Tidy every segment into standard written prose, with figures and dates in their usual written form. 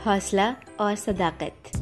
حوصلہ اور صداقت۔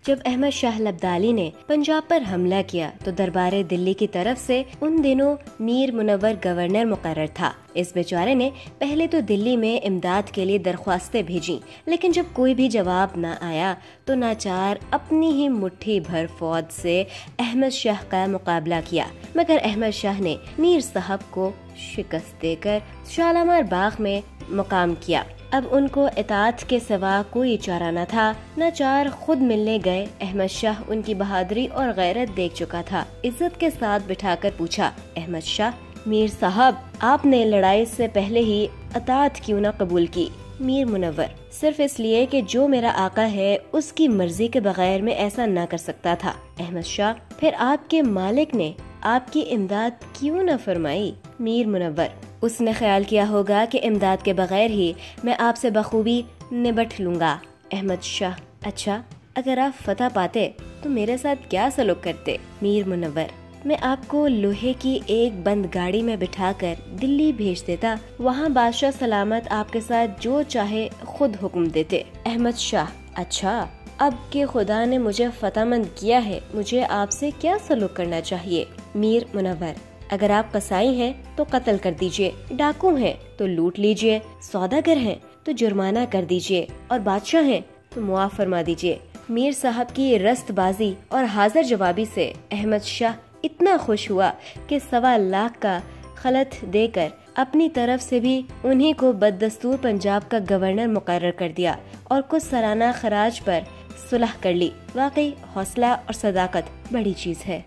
جب احمد شاہ لبدالی نے پنجاب پر حملہ کیا تو دربار دلی کی طرف سے ان دنوں میر منور گورنر مقرر تھا۔ اس بیچارے نے پہلے تو دلی میں امداد کے لیے درخواستیں بھیجیں، لیکن جب کوئی بھی جواب نہ آیا تو ناچار اپنی ہی مٹھی بھر فوج سے احمد شاہ کا مقابلہ کیا، مگر احمد شاہ نے میر صاحب کو شکست دے کر شالامار باغ میں مقام کیا۔ اب ان کو اطاعت کے سوا کوئی چارہ نہ تھا۔ ناچار خود ملنے گئے۔ احمد شاہ ان کی بہادری اور غیرت دیکھ چکا تھا۔ عزت کے ساتھ بٹھا کر پوچھا، احمد شاہ، میر صاحب، آپ نے لڑائی سے پہلے ہی اطاعت کیوں نہ قبول کی؟ میر منور، صرف اس لیے کہ جو میرا آقا ہے اس کی مرضی کے بغیر میں ایسا نہ کر سکتا تھا۔ احمد شاہ، پھر آپ کے مالک نے آپ کی امداد کیوں نہ فرمائی؟ میر منور، اس نے خیال کیا ہوگا کہ امداد کے بغیر ہی میں آپ سے بخوبی نبٹ لوں گا۔ احمد شاہ، اچھا، اگر آپ فتح پاتے تو میرے ساتھ کیا سلوک کرتے؟ میر منور، میں آپ کو لوہے کی ایک بند گاڑی میں بٹھا کر دلی بھیج دیتا، وہاں بادشاہ سلامت آپ کے ساتھ جو چاہے خود حکم دیتے۔ احمد شاہ، اچھا، اب کہ خدا نے مجھے فتح مند کیا ہے، مجھے آپ سے کیا سلوک کرنا چاہیے؟ میر منور، اگر آپ قصائی ہیں تو قتل کر دیجئے، ڈاکو ہیں تو لوٹ لیجئے، سوداگر ہیں تو جرمانہ کر دیجئے، اور بادشاہ ہیں تو معاف فرما دیجئے۔ میر صاحب کی رست بازی اور حاضر جوابی سے احمد شاہ اتنا خوش ہوا کہ 1.25 لاکھ کا خلعت دے کر اپنی طرف سے بھی انہی کو بددستور پنجاب کا گورنر مقرر کر دیا اور کچھ سالانہ خراج پر صلح کر لی۔ واقعی حوصلہ اور صداقت بڑی چیز ہے۔